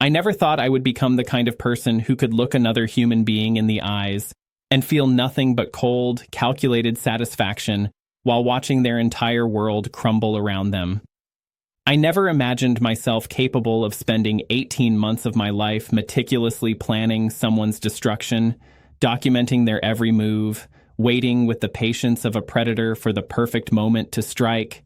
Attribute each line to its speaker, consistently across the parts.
Speaker 1: I never thought I would become the kind of person who could look another human being in the eyes and feel nothing but cold, calculated satisfaction while watching their entire world crumble around them. I never imagined myself capable of spending 18 months of my life meticulously planning someone's destruction, documenting their every move, waiting with the patience of a predator for the perfect moment to strike.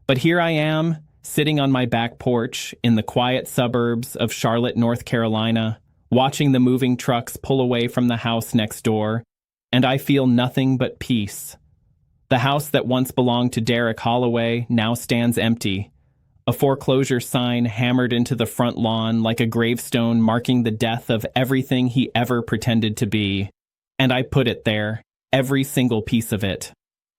Speaker 1: But here I am, sitting on my back porch in the quiet suburbs of Charlotte, North Carolina, watching the moving trucks pull away from the house next door, and I feel nothing but peace. The house that once belonged to Derek Holloway now stands empty, a foreclosure sign hammered into the front lawn like a gravestone marking the death of everything he ever pretended to be. And I put it there, every single piece of it.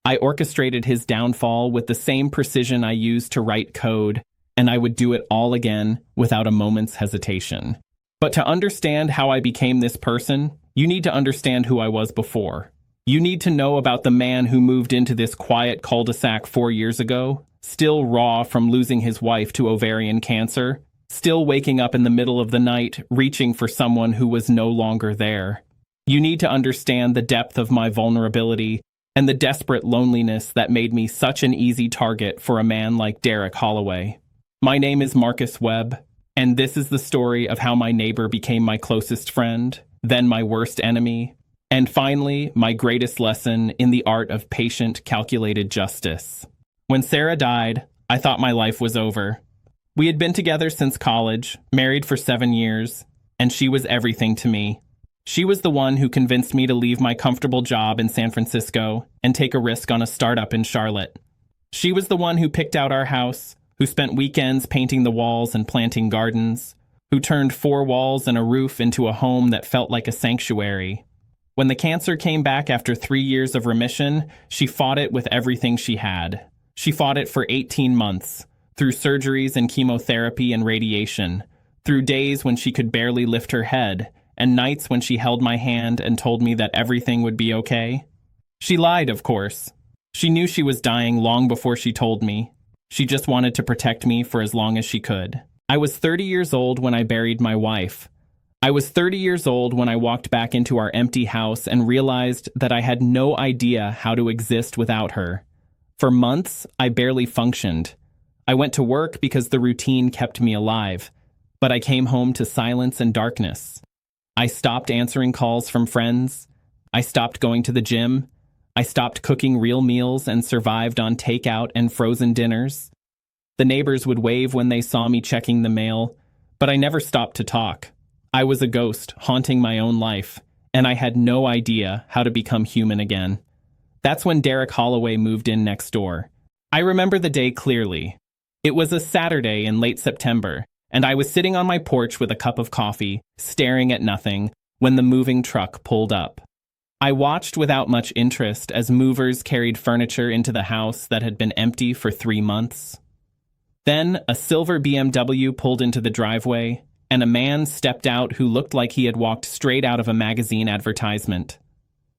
Speaker 1: I orchestrated his downfall with the same precision I used to write code, and I would do it all again without a moment's hesitation. But to understand how I became this person, you need to understand who I was before. You need to know about the man who moved into this quiet cul-de-sac 4 years ago, still raw from losing his wife to ovarian cancer, still waking up in the middle of the night, reaching for someone who was no longer there. You need to understand the depth of my vulnerability and the desperate loneliness that made me such an easy target for a man like Derek Holloway. My name is Marcus Webb, and this is the story of how my neighbor became my closest friend, then my worst enemy, and finally, my greatest lesson in the art of patient, calculated justice. When Sarah died, I thought my life was over. We had been together since college, married for 7 years, and she was everything to me. She was the one who convinced me to leave my comfortable job in San Francisco and take a risk on a startup in Charlotte. She was the one who picked out our house, who spent weekends painting the walls and planting gardens, who turned 4 walls and a roof into a home that felt like a sanctuary. When the cancer came back after 3 years of remission, she fought it with everything she had. She fought it for 18 months, through surgeries and chemotherapy and radiation, through days when she could barely lift her head, and nights when she held my hand and told me that everything would be okay. She lied, of course. She knew she was dying long before she told me. She just wanted to protect me for as long as she could. I was 30 years old when I buried my wife. I was 30 years old when I walked back into our empty house and realized that I had no idea how to exist without her. For months, I barely functioned. I went to work because the routine kept me alive, but I came home to silence and darkness. I stopped answering calls from friends. I stopped going to the gym. I stopped cooking real meals and survived on takeout and frozen dinners. The neighbors would wave when they saw me checking the mail, but I never stopped to talk. I was a ghost haunting my own life, and I had no idea how to become human again. That's when Derek Holloway moved in next door. I remember the day clearly. It was a Saturday in late September, and I was sitting on my porch with a cup of coffee, staring at nothing, when the moving truck pulled up. I watched without much interest as movers carried furniture into the house that had been empty for 3 months. Then a silver BMW pulled into the driveway, and a man stepped out who looked like he had walked straight out of a magazine advertisement.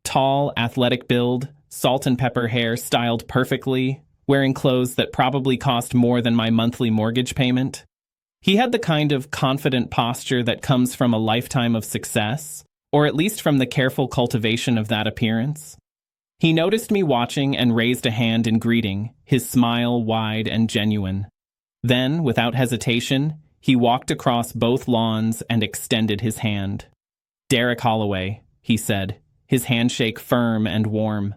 Speaker 1: Tall, athletic build, salt and pepper hair styled perfectly, wearing clothes that probably cost more than my monthly mortgage payment. He had the kind of confident posture that comes from a lifetime of success, or at least from the careful cultivation of that appearance. He noticed me watching and raised a hand in greeting, his smile wide and genuine. Then, without hesitation, he walked across both lawns and extended his hand. "Derek Holloway," he said, his handshake firm and warm.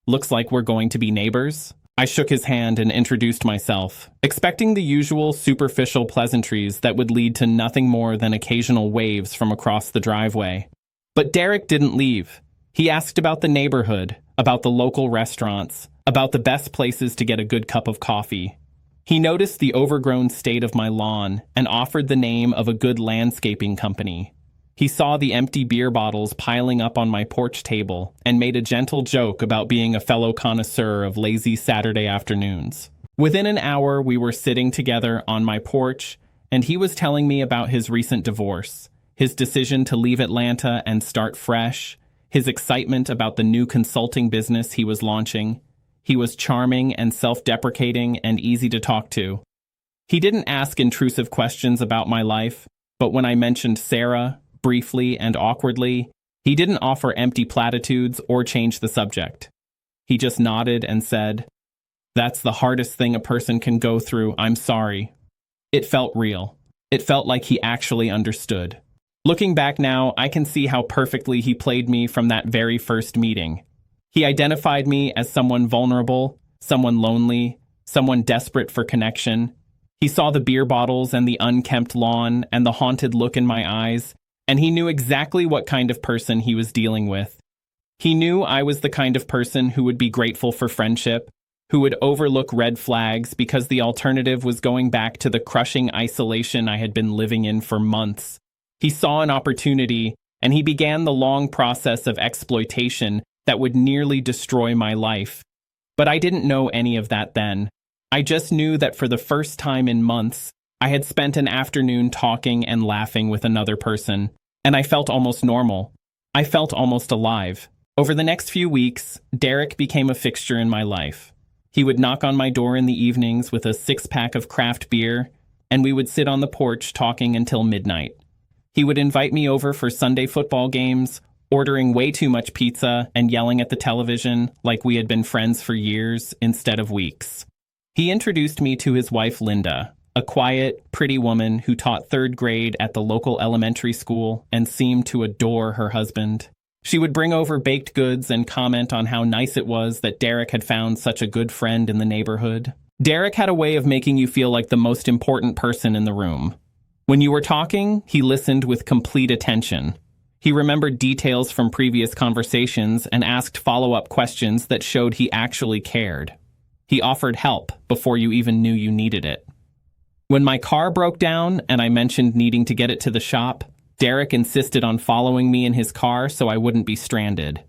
Speaker 1: "Looks like we're going to be neighbors." I shook his hand and introduced myself, expecting the usual superficial pleasantries that would lead to nothing more than occasional waves from across the driveway. But Derek didn't leave. He asked about the neighborhood, about the local restaurants, about the best places to get a good cup of coffee. He noticed the overgrown state of my lawn and offered the name of a good landscaping company. He saw the empty beer bottles piling up on my porch table and made a gentle joke about being a fellow connoisseur of lazy Saturday afternoons. Within an hour, we were sitting together on my porch, and he was telling me about his recent divorce, his decision to leave Atlanta and start fresh, his excitement about the new consulting business he was launching. He was charming and self-deprecating and easy to talk to. He didn't ask intrusive questions about my life, But when I mentioned Sarah, briefly and awkwardly, he didn't offer empty platitudes or change the subject. He just nodded and said, "That's the hardest thing a person can go through. I'm sorry." It felt real. It felt like he actually understood. Looking back now, I can see how perfectly he played me from that very first meeting. He identified me as someone vulnerable, someone lonely, someone desperate for connection. He saw the beer bottles and the unkempt lawn and the haunted look in my eyes, and he knew exactly what kind of person he was dealing with. He knew I was the kind of person who would be grateful for friendship, who would overlook red flags because the alternative was going back to the crushing isolation I had been living in for months. He saw an opportunity, and he began the long process of exploitation that would nearly destroy my life. But I didn't know any of that then. I just knew that for the first time in months, I had spent an afternoon talking and laughing with another person, and I felt almost normal. I felt almost alive. Over the next few weeks, Derek became a fixture in my life. He would knock on my door in the evenings with a six-pack of craft beer, and we would sit on the porch talking until midnight. He would invite me over for Sunday football games, ordering way too much pizza and yelling at the television like we had been friends for years instead of weeks. He introduced me to his wife, Linda, a quiet, pretty woman who taught third grade at the local elementary school and seemed to adore her husband. She would bring over baked goods and comment on how nice it was that Derek had found such a good friend in the neighborhood. Derek had a way of making you feel like the most important person in the room. When you were talking, he listened with complete attention. He remembered details from previous conversations and asked follow-up questions that showed he actually cared. He offered help before you even knew you needed it. When my car broke down and I mentioned needing to get it to the shop, Derek insisted on following me in his car so I wouldn't be stranded.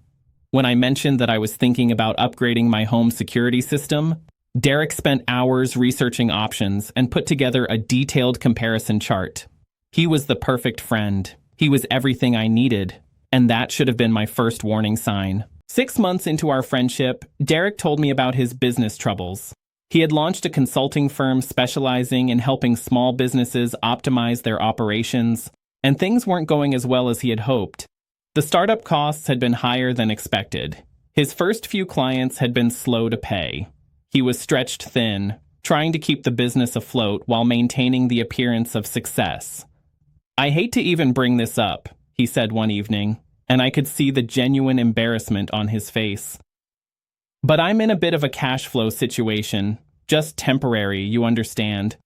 Speaker 1: When I mentioned that I was thinking about upgrading my home security system, Derek spent hours researching options and put together a detailed comparison chart. He was the perfect friend. He was everything I needed, and that should have been my first warning sign. 6 months into our friendship, Derek told me about his business troubles. He had launched a consulting firm specializing in helping small businesses optimize their operations, and things weren't going as well as he had hoped. The startup costs had been higher than expected. His first few clients had been slow to pay. He was stretched thin, trying to keep the business afloat while maintaining the appearance of success. "I hate to even bring this up," he said one evening, and I could see the genuine embarrassment on his face. "But I'm in a bit of a cash flow situation, just temporary, you understand.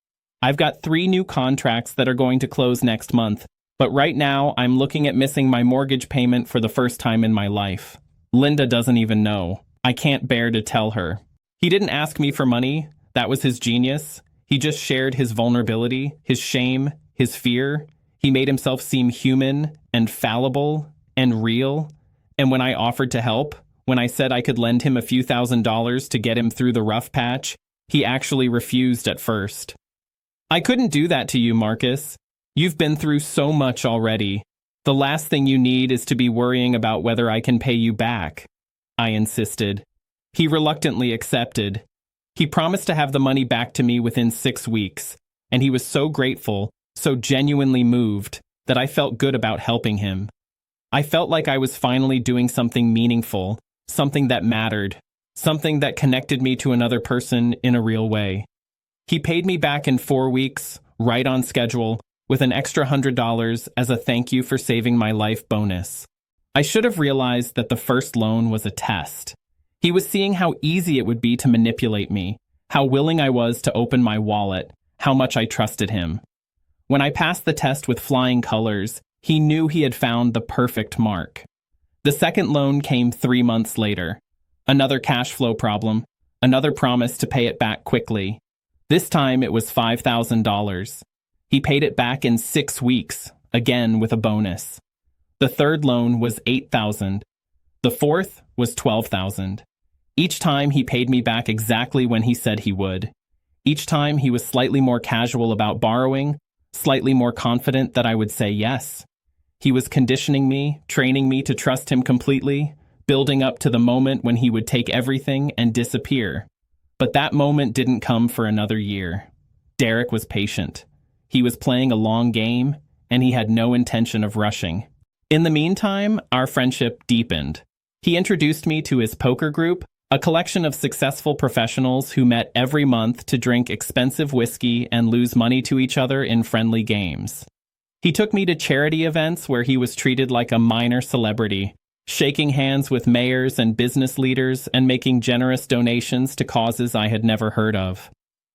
Speaker 1: I've got 3 new contracts that are going to close next month, but right now I'm looking at missing my mortgage payment for the first time in my life. Linda doesn't even know. I can't bear to tell her." He didn't ask me for money. That was his genius. He just shared his vulnerability, his shame, his fear. He made himself seem human and fallible and real. And when I offered to help, when I said I could lend him a few $1,000s to get him through the rough patch, he actually refused at first. "I couldn't do that to you, Marcus. You've been through so much already. The last thing you need is to be worrying about whether I can pay you back," I insisted. He reluctantly accepted. He promised to have the money back to me within 6 weeks, and he was so grateful, so genuinely moved, that I felt good about helping him. I felt like I was finally doing something meaningful, something that mattered, something that connected me to another person in a real way. He paid me back in 4 weeks, right on schedule, with an extra $100 as a thank you for saving my life bonus. I should have realized that the first loan was a test. He was seeing how easy it would be to manipulate me, how willing I was to open my wallet, how much I trusted him. When I passed the test with flying colors, he knew he had found the perfect mark. The second loan came 3 months later. Another cash flow problem, another promise to pay it back quickly. This time it was $5,000. He paid it back in 6 weeks, again with a bonus. The third loan was $8,000. The fourth was $12,000. Each time he paid me back exactly when he said he would. Each time he was slightly more casual about borrowing, slightly more confident that I would say yes. He was conditioning me, training me to trust him completely, building up to the moment when he would take everything and disappear. But that moment didn't come for another year. Derek was patient. He was playing a long game, and he had no intention of rushing. In the meantime, our friendship deepened. He introduced me to his poker group, a collection of successful professionals who met every month to drink expensive whiskey and lose money to each other in friendly games. He took me to charity events where he was treated like a minor celebrity, shaking hands with mayors and business leaders and making generous donations to causes I had never heard of.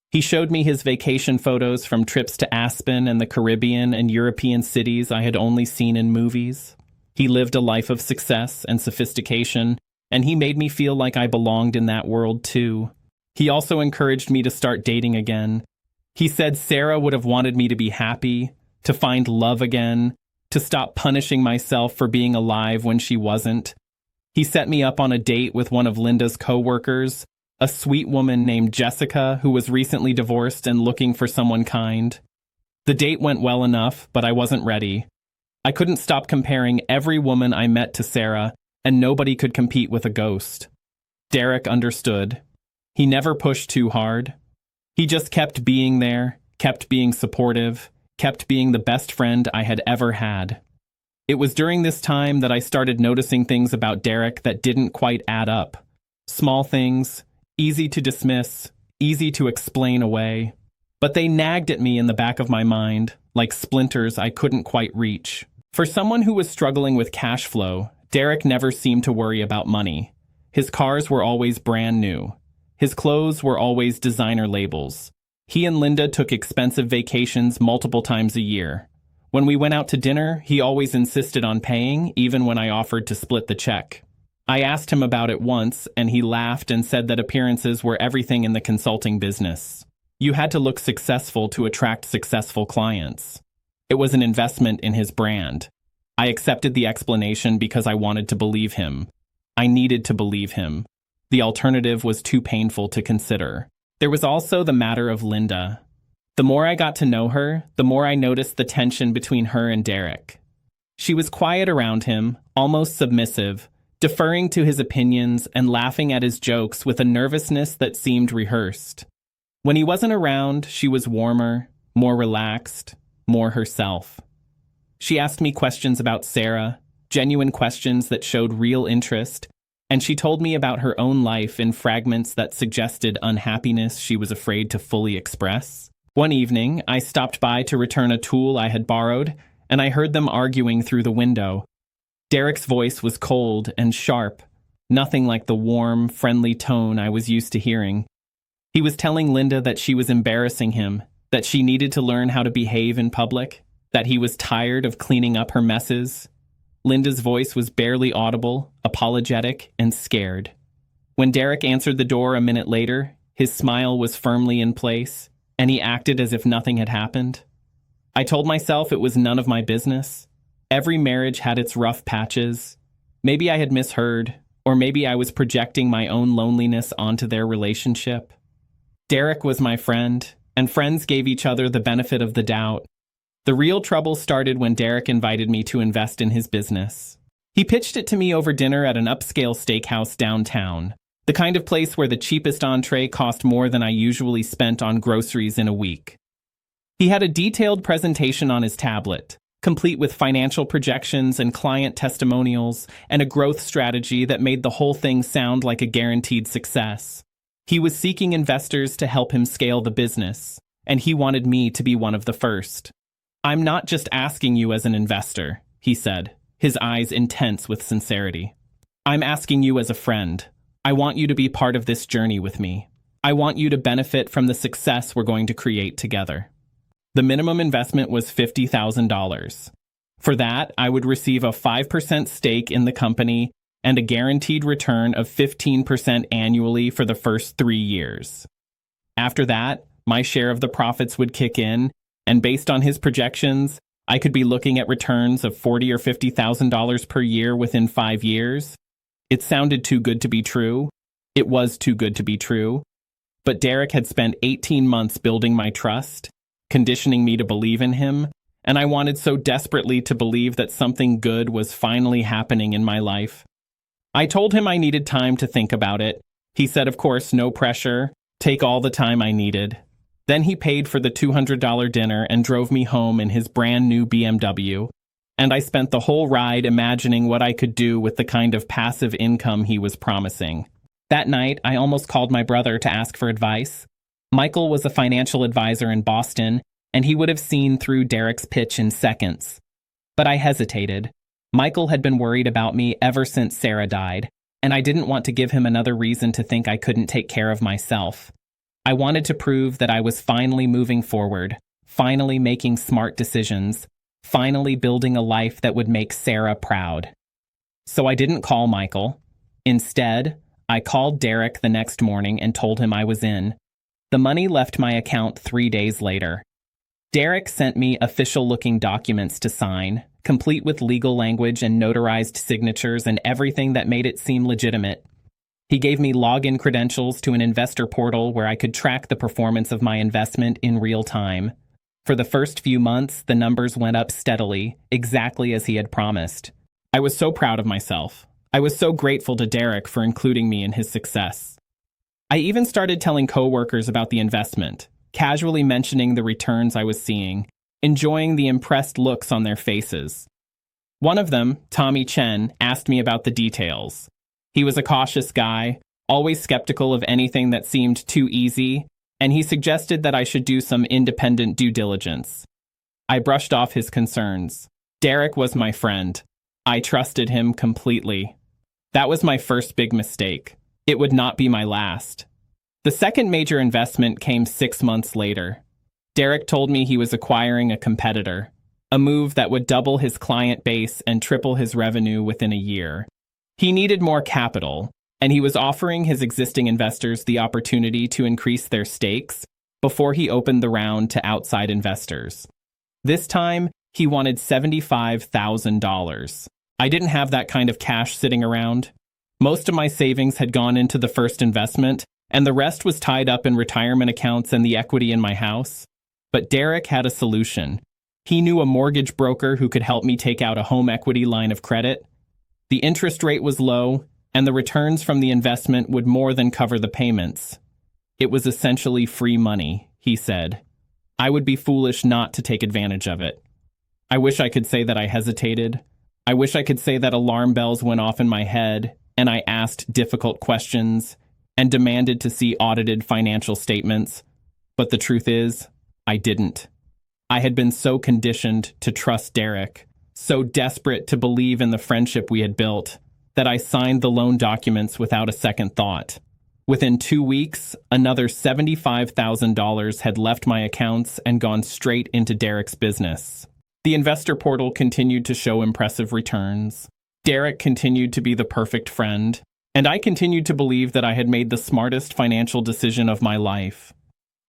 Speaker 1: He showed me his vacation photos from trips to Aspen and the Caribbean and European cities I had only seen in movies. He lived a life of success and sophistication, and he made me feel like I belonged in that world too. He also encouraged me to start dating again. He said Sarah would have wanted me to be happy, to find love again, to stop punishing myself for being alive when she wasn't. He set me up on a date with one of Linda's co-workers, a sweet woman named Jessica who was recently divorced and looking for someone kind. The date went well enough, but I wasn't ready. I couldn't stop comparing every woman I met to Sarah, and nobody could compete with a ghost. Derek understood. He never pushed too hard. He just kept being there, kept being supportive, kept being the best friend I had ever had. It was during this time that I started noticing things about Derek that didn't quite add up. Small things, easy to dismiss, easy to explain away. But they nagged at me in the back of my mind, like splinters I couldn't quite reach. For someone who was struggling with cash flow, Derek never seemed to worry about money. His cars were always brand new. His clothes were always designer labels. He and Linda took expensive vacations multiple times a year. When we went out to dinner, he always insisted on paying, even when I offered to split the check. I asked him about it once, and he laughed and said that appearances were everything in the consulting business. You had to look successful to attract successful clients. It was an investment in his brand. I accepted the explanation because I wanted to believe him. I needed to believe him. The alternative was too painful to consider. There was also the matter of Linda. The more I got to know her, the more I noticed the tension between her and Derek. She was quiet around him, almost submissive, deferring to his opinions and laughing at his jokes with a nervousness that seemed rehearsed. When he wasn't around, she was warmer, more relaxed, more herself. She asked me questions about Sarah, genuine questions that showed real interest, and she told me about her own life in fragments that suggested unhappiness she was afraid to fully express. One evening, I stopped by to return a tool I had borrowed, and I heard them arguing through the window. Derek's voice was cold and sharp, nothing like the warm, friendly tone I was used to hearing. He was telling Linda that she was embarrassing him, that she needed to learn how to behave in public, that he was tired of cleaning up her messes. Linda's voice was barely audible, apologetic, and scared. When Derek answered the door a minute later, his smile was firmly in place, and he acted as if nothing had happened. I told myself it was none of my business. Every marriage had its rough patches. Maybe I had misheard, or maybe I was projecting my own loneliness onto their relationship. Derek was my friend, and friends gave each other the benefit of the doubt. The real trouble started when Derek invited me to invest in his business. He pitched it to me over dinner at an upscale steakhouse downtown, the kind of place where the cheapest entree cost more than I usually spent on groceries in a week. He had a detailed presentation on his tablet, complete with financial projections and client testimonials, and a growth strategy that made the whole thing sound like a guaranteed success. He was seeking investors to help him scale the business, and he wanted me to be one of the first. "I'm not just asking you as an investor," he said, his eyes intense with sincerity. "I'm asking you as a friend. I want you to be part of this journey with me. I want you to benefit from the success we're going to create together." The minimum investment was $50,000. For that, I would receive a 5% stake in the company and a guaranteed return of 15% annually for the first 3 years. After that, my share of the profits would kick in, and based on his projections, I could be looking at returns of $40,000 or $50,000 per year within 5 years. It sounded too good to be true. It was too good to be true. But Derek had spent 18 months building my trust, conditioning me to believe in him, and I wanted so desperately to believe that something good was finally happening in my life. I told him I needed time to think about it. He said, of course, no pressure, take all the time I needed. Then he paid for the $200 dinner and drove me home in his brand new BMW. And I spent the whole ride imagining what I could do with the kind of passive income he was promising. That night, I almost called my brother to ask for advice. Michael was a financial advisor in Boston, and he would have seen through Derek's pitch in seconds. But I hesitated. Michael had been worried about me ever since Sarah died, and I didn't want to give him another reason to think I couldn't take care of myself. I wanted to prove that I was finally moving forward, finally making smart decisions, finally building a life that would make Sarah proud. So I didn't call Michael. Instead, I called Derek the next morning and told him I was in. The money left my account 3 days later. Derek sent me official-looking documents to sign, complete with legal language and notarized signatures and everything that made it seem legitimate. He gave me login credentials to an investor portal where I could track the performance of my investment in real time. For the first few months, the numbers went up steadily, exactly as he had promised. I was so proud of myself. I was so grateful to Derek for including me in his success. I even started telling coworkers about the investment, casually mentioning the returns I was seeing, enjoying the impressed looks on their faces. One of them, Tommy Chen, asked me about the details. He was a cautious guy, always skeptical of anything that seemed too easy, and he suggested that I should do some independent due diligence. I brushed off his concerns. Derek was my friend. I trusted him completely. That was my first big mistake. It would not be my last. The second major investment came 6 months later. Derek told me he was acquiring a competitor, a move that would double his client base and triple his revenue within a year. He needed more capital, and he was offering his existing investors the opportunity to increase their stakes before he opened the round to outside investors. This time, he wanted $75,000. I didn't have that kind of cash sitting around. Most of my savings had gone into the first investment, and the rest was tied up in retirement accounts and the equity in my house. But Derek had a solution. He knew a mortgage broker who could help me take out a home equity line of credit. The interest rate was low, and the returns from the investment would more than cover the payments. It was essentially free money, he said. I would be foolish not to take advantage of it. I wish I could say that I hesitated. I wish I could say that alarm bells went off in my head, and I asked difficult questions and demanded to see audited financial statements. But the truth is, I didn't. I had been so conditioned to trust Derek, so desperate to believe in the friendship we had built, that I signed the loan documents without a second thought. Within 2 weeks, another $75,000 had left my accounts and gone straight into Derek's business. The investor portal continued to show impressive returns. Derek continued to be the perfect friend, and I continued to believe that I had made the smartest financial decision of my life.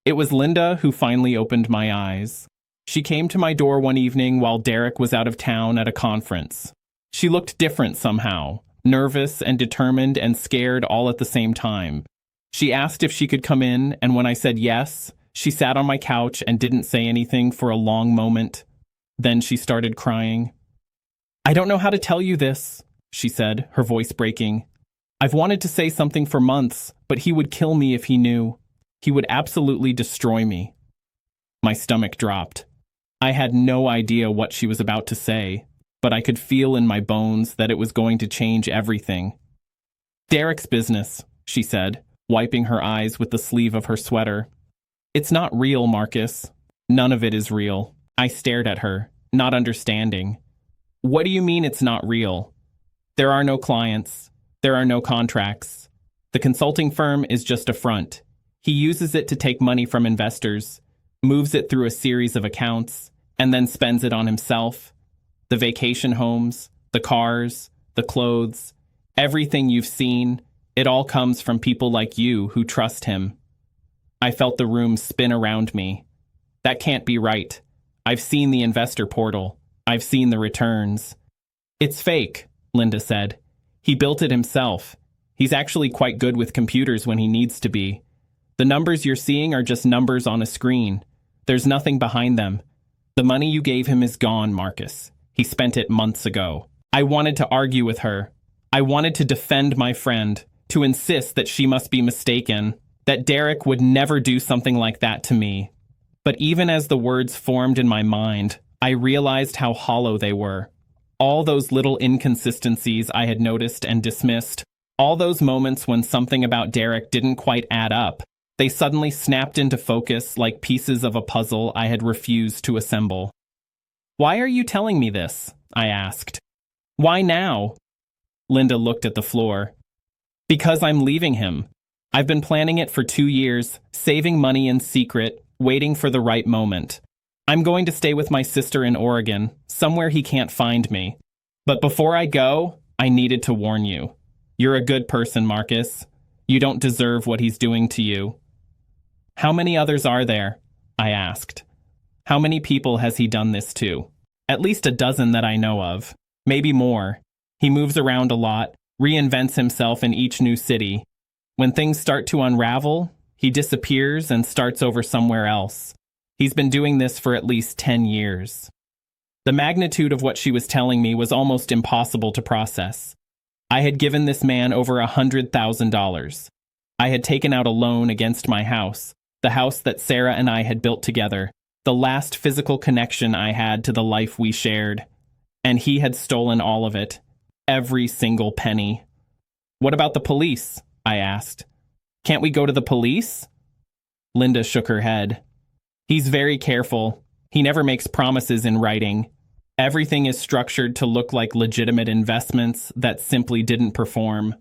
Speaker 1: It was Linda who finally opened my eyes. She came to my door one evening while Derek was out of town at a conference. She looked different somehow, nervous and determined and scared all at the same time. She asked if she could come in, and when I said yes, she sat on my couch and didn't say anything for a long moment. Then she started crying. "I don't know how to tell you this," she said, her voice breaking. "I've wanted to say something for months, but he would kill me if he knew. He would absolutely destroy me." My stomach dropped. I had no idea what she was about to say, but I could feel in my bones that it was going to change everything. "Derek's business," she said, wiping her eyes with the sleeve of her sweater. "It's not real, Marcus. None of it is real." I stared at her, not understanding. "What do you mean it's not real?" "There are no clients. There are no contracts. The consulting firm is just a front. He uses it to take money from investors, moves it through a series of accounts, and then spends it on himself. The vacation homes, the cars, the clothes, everything you've seen, it all comes from people like you who trust him." I felt the room spin around me. That can't be right. I've seen the investor portal. I've seen the returns. "It's fake," Linda said. "He built it himself. He's actually quite good with computers when he needs to be. The numbers you're seeing are just numbers on a screen. There's nothing behind them. The money you gave him is gone, Marcus. He spent it months ago." I wanted to argue with her. I wanted to defend my friend, to insist that she must be mistaken. that Derek would never do something like that to me. But even as the words formed in my mind, I realized how hollow they were. All those little inconsistencies I had noticed and dismissed, all those moments when something about Derek didn't quite add up, they suddenly snapped into focus like pieces of a puzzle I had refused to assemble. "Why are you telling me this?" I asked. "Why now?" Linda looked at the floor. "Because I'm leaving him. I've been planning it for 2 years, saving money in secret, waiting for the right moment. I'm going to stay with my sister in Oregon, somewhere he can't find me. But before I go, I needed to warn you. You're a good person, Marcus. You don't deserve what he's doing to you." "How many others are there?" I asked. "How many people has he done this to?" "At least a dozen that I know of. Maybe more. He moves around a lot, reinvents himself in each new city. When things start to unravel, he disappears and starts over somewhere else. He's been doing this for at least 10 years. The magnitude of what she was telling me was almost impossible to process. I had given this man over $100,000. I had taken out a loan against my house, the house that Sarah and I had built together, the last physical connection I had to the life we shared. And he had stolen all of it, every single penny. "What about the police?" I asked. "Can't we go to the police?" Linda shook her head. "He's very careful. He never makes promises in writing. Everything is structured to look like legitimate investments that simply didn't perform.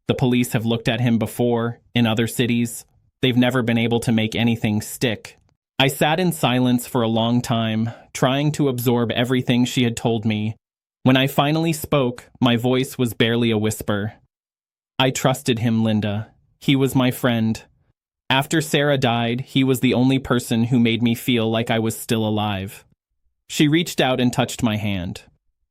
Speaker 1: The police have looked at him before, in other cities. They've never been able to make anything stick." I sat in silence for a long time, trying to absorb everything she had told me. When I finally spoke, my voice was barely a whisper. "I trusted him, Linda. He was my friend. After Sarah died, he was the only person who made me feel like I was still alive." She reached out and touched my hand.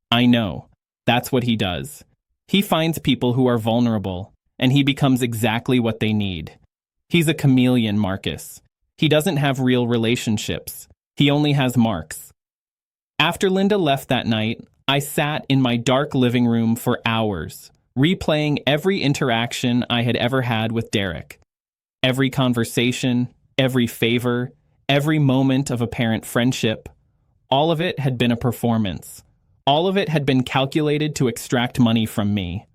Speaker 1: "I know. That's what he does. He finds people who are vulnerable, and he becomes exactly what they need. He's a chameleon, Marcus. He doesn't have real relationships. He only has marks." After Linda left that night, I sat in my dark living room for hours, replaying every interaction I had ever had with Derek. Every conversation, every favor, every moment of apparent friendship. All of it had been a performance. All of it had been calculated to extract money from me.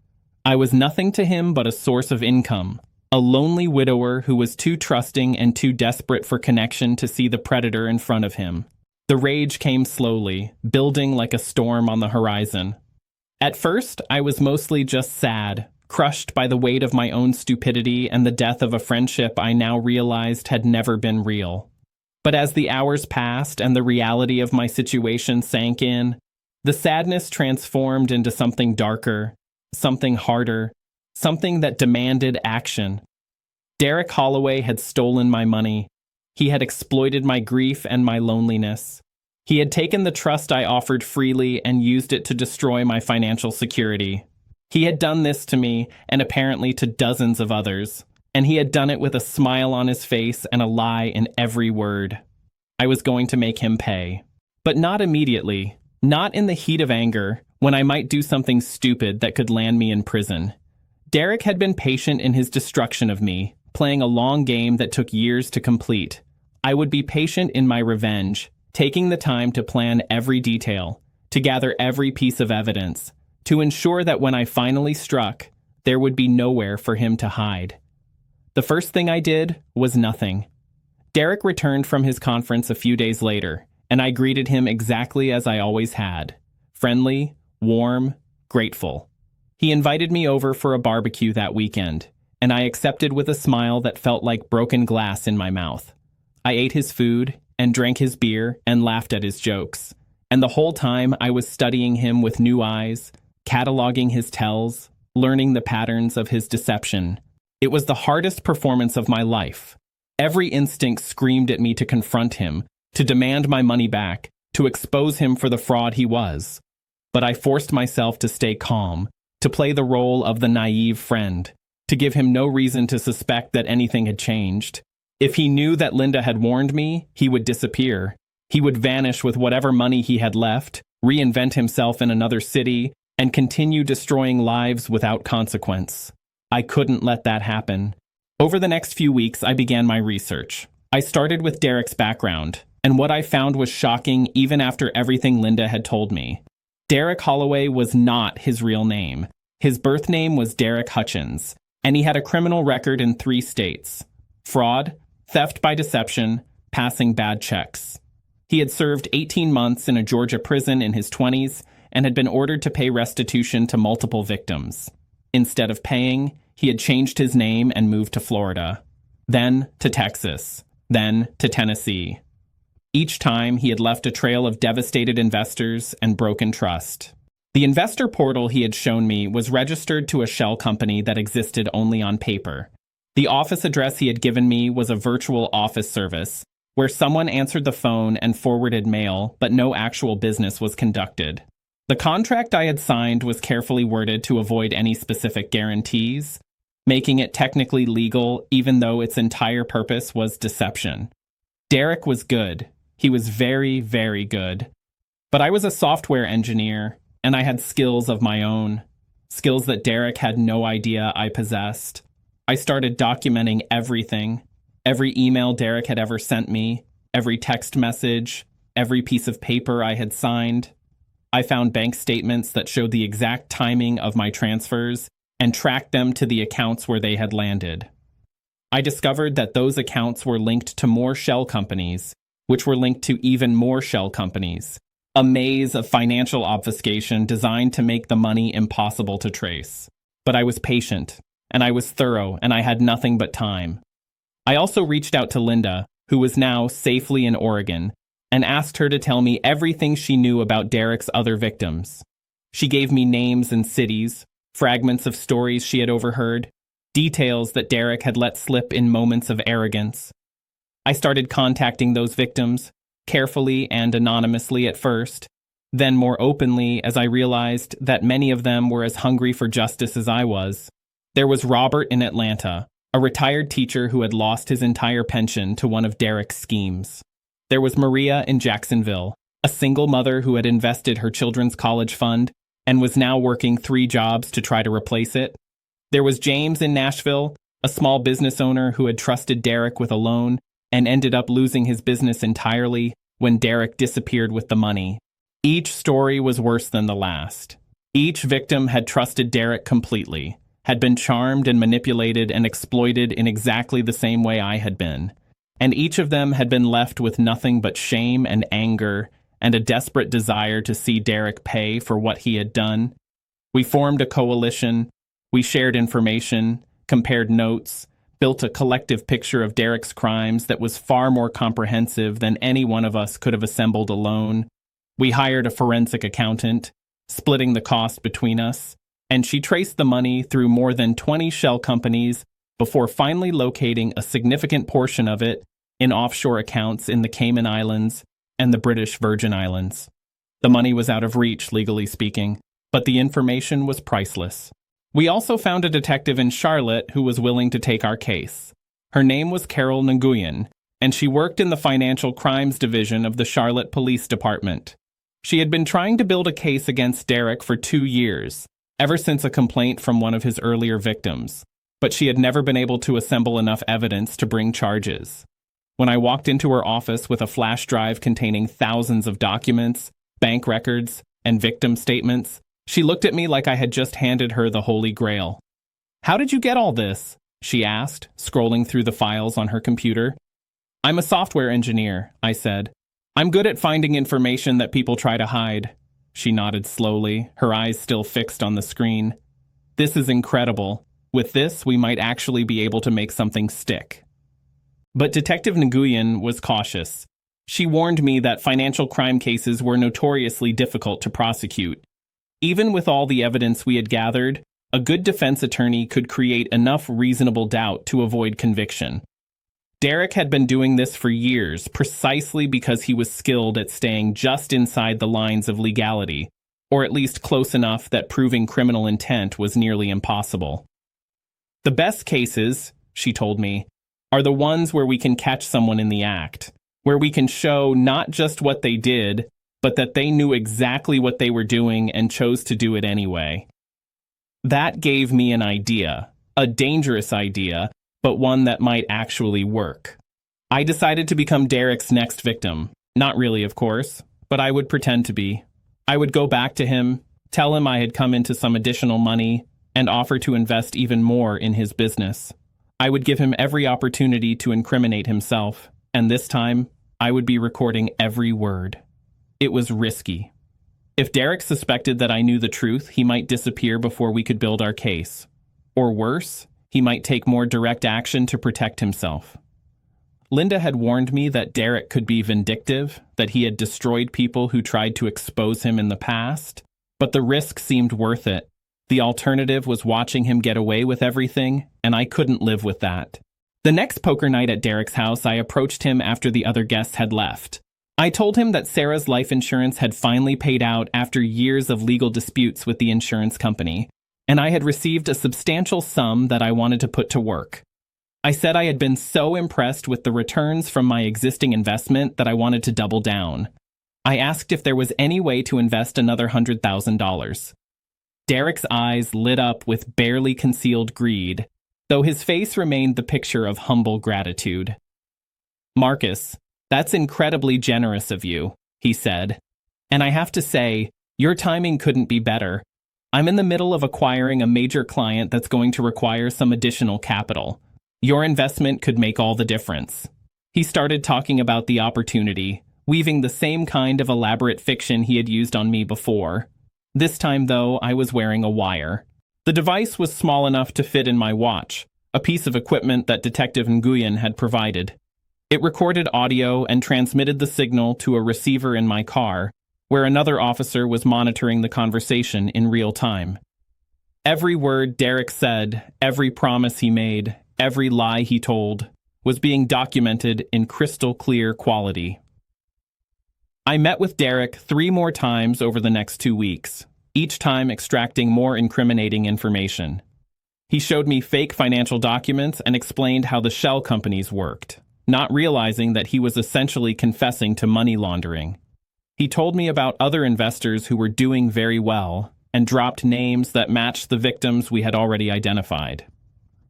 Speaker 1: I was nothing to him but a source of income, a lonely widower who was too trusting and too desperate for connection to see the predator in front of him. The rage came slowly, building like a storm on the horizon. At first, I was mostly just sad, crushed by the weight of my own stupidity and the death of a friendship I now realized had never been real. But as the hours passed and the reality of my situation sank in, the sadness transformed into something darker, something harder, something that demanded action. Derek Holloway had stolen my money. He had exploited my grief and my loneliness. He had taken the trust I offered freely and used it to destroy my financial security. He had done this to me, and apparently to dozens of others, and he had done it with a smile on his face and a lie in every word. I was going to make him pay. But not immediately, not in the heat of anger, when I might do something stupid that could land me in prison. Derek had been patient in his destruction of me, playing a long game that took years to complete. I would be patient in my revenge, taking the time to plan every detail, to gather every piece of evidence, to ensure that when I finally struck, there would be nowhere for him to hide. The first thing I did was nothing. Derek returned from his conference a few days later, and I greeted him exactly as I always had. Friendly, warm, grateful. He invited me over for a barbecue that weekend, and I accepted with a smile that felt like broken glass in my mouth. I ate his food and drank his beer and laughed at his jokes. And the whole time I was studying him with new eyes, cataloging his tells, learning the patterns of his deception. It was the hardest performance of my life. Every instinct screamed at me to confront him, to demand my money back, to expose him for the fraud he was. But I forced myself to stay calm, to play the role of the naive friend, to give him no reason to suspect that anything had changed. If he knew that Linda had warned me, he would disappear. He would vanish with whatever money he had left, reinvent himself in another city, and continue destroying lives without consequence. I couldn't let that happen. Over the next few weeks, I began my research. I started with Derek's background, and what I found was shocking even after everything Linda had told me. Derek Holloway was not his real name. His birth name was Derek Hutchins, and he had a criminal record in 3 states: fraud, theft by deception, passing bad checks. He had served 18 months in a Georgia prison in his 20s and had been ordered to pay restitution to multiple victims. Instead of paying, he had changed his name and moved to Florida, then to Texas, then to Tennessee. Each time, he had left a trail of devastated investors and broken trust. The investor portal he had shown me was registered to a shell company that existed only on paper. The office address he had given me was a virtual office service, where someone answered the phone and forwarded mail, but no actual business was conducted. The contract I had signed was carefully worded to avoid any specific guarantees, making it technically legal even though its entire purpose was deception. Derek was good. He was very, very good. But I was a software engineer, and I had skills of my own, skills that Derek had no idea I possessed. I started documenting everything. Every email Derek had ever sent me, every text message, every piece of paper I had signed. I found bank statements that showed the exact timing of my transfers and tracked them to the accounts where they had landed. I discovered that those accounts were linked to more shell companies, which were linked to even more shell companies, a maze of financial obfuscation designed to make the money impossible to trace. But I was patient, and I was thorough, and I had nothing but time. I also reached out to Linda, who was now safely in Oregon, and asked her to tell me everything she knew about Derek's other victims. She gave me names and cities, fragments of stories she had overheard, details that Derek had let slip in moments of arrogance. I started contacting those victims, carefully and anonymously at first, then more openly as I realized that many of them were as hungry for justice as I was. There was Robert in Atlanta, a retired teacher who had lost his entire pension to one of Derek's schemes. There was Maria in Jacksonville, a single mother who had invested her children's college fund and was now working 3 jobs to try to replace it. There was James in Nashville, a small business owner who had trusted Derek with a loan and ended up losing his business entirely when Derek disappeared with the money. Each story was worse than the last. Each victim had trusted Derek completely, had been charmed and manipulated and exploited in exactly the same way I had been. And each of them had been left with nothing but shame and anger and a desperate desire to see Derek pay for what he had done. We formed a coalition, we shared information, compared notes, built a collective picture of Derek's crimes that was far more comprehensive than any one of us could have assembled alone. We hired a forensic accountant, splitting the cost between us, and she traced the money through more than 20 shell companies before finally locating a significant portion of it in offshore accounts in the Cayman Islands and the British Virgin Islands. The money was out of reach, legally speaking, but the information was priceless. We also found a detective in Charlotte who was willing to take our case. Her name was Carol Nguyen, and she worked in the Financial Crimes Division of the Charlotte Police Department. She had been trying to build a case against Derek for 2 years, ever since a complaint from one of his earlier victims, but she had never been able to assemble enough evidence to bring charges. When I walked into her office with a flash drive containing thousands of documents, bank records, and victim statements, she looked at me like I had just handed her the Holy Grail. "How did you get all this?" she asked, scrolling through the files on her computer. "I'm a software engineer," I said. "I'm good at finding information that people try to hide." She nodded slowly, her eyes still fixed on the screen. "This is incredible. With this, we might actually be able to make something stick." But Detective Nguyen was cautious. She warned me that financial crime cases were notoriously difficult to prosecute. Even with all the evidence we had gathered, a good defense attorney could create enough reasonable doubt to avoid conviction. Derek had been doing this for years, precisely because he was skilled at staying just inside the lines of legality, or at least close enough that proving criminal intent was nearly impossible. "The best cases," she told me, "are the ones where we can catch someone in the act, where we can show not just what they did, but that they knew exactly what they were doing and chose to do it anyway." That gave me an idea, a dangerous idea, but one that might actually work. I decided to become Derek's next victim. Not really, of course, but I would pretend to be. I would go back to him, tell him I had come into some additional money, and offer to invest even more in his business. I would give him every opportunity to incriminate himself, and this time, I would be recording every word. It was risky. If Derek suspected that I knew the truth, he might disappear before we could build our case. Or worse, he might take more direct action to protect himself. Linda had warned me that Derek could be vindictive, that he had destroyed people who tried to expose him in the past, but the risk seemed worth it. The alternative was watching him get away with everything, and I couldn't live with that. The next poker night at Derek's house, I approached him after the other guests had left. I told him that Sarah's life insurance had finally paid out after years of legal disputes with the insurance company, and I had received a substantial sum that I wanted to put to work. I said I had been so impressed with the returns from my existing investment that I wanted to double down. I asked if there was any way to invest another $100,000. Derek's eyes lit up with barely concealed greed, though his face remained the picture of humble gratitude. "Marcus, that's incredibly generous of you," he said. "And I have to say, your timing couldn't be better. I'm in the middle of acquiring a major client that's going to require some additional capital. Your investment could make all the difference." He started talking about the opportunity, weaving the same kind of elaborate fiction he had used on me before. This time, though, I was wearing a wire. The device was small enough to fit in my watch, a piece of equipment that Detective Nguyen had provided. It recorded audio and transmitted the signal to a receiver in my car, where another officer was monitoring the conversation in real time. Every word Derek said, every promise he made, every lie he told, was being documented in crystal clear quality. I met with Derek 3 more times over the next 2 weeks, each time extracting more incriminating information. He showed me fake financial documents and explained how the shell companies worked, not realizing that he was essentially confessing to money laundering. He told me about other investors who were doing very well and dropped names that matched the victims we had already identified.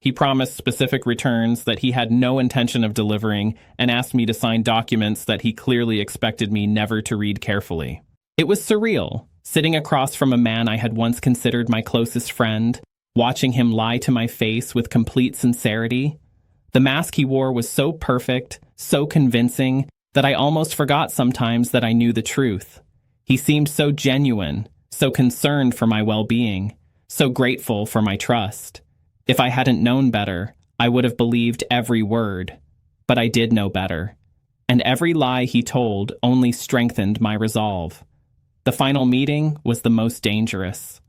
Speaker 1: He promised specific returns that he had no intention of delivering and asked me to sign documents that he clearly expected me never to read carefully. It was surreal, sitting across from a man I had once considered my closest friend, watching him lie to my face with complete sincerity. The mask he wore was so perfect, so convincing, that I almost forgot sometimes that I knew the truth. He seemed so genuine, so concerned for my well-being, so grateful for my trust. If I hadn't known better, I would have believed every word. But I did know better. And every lie he told only strengthened my resolve. The final meeting was the most dangerous.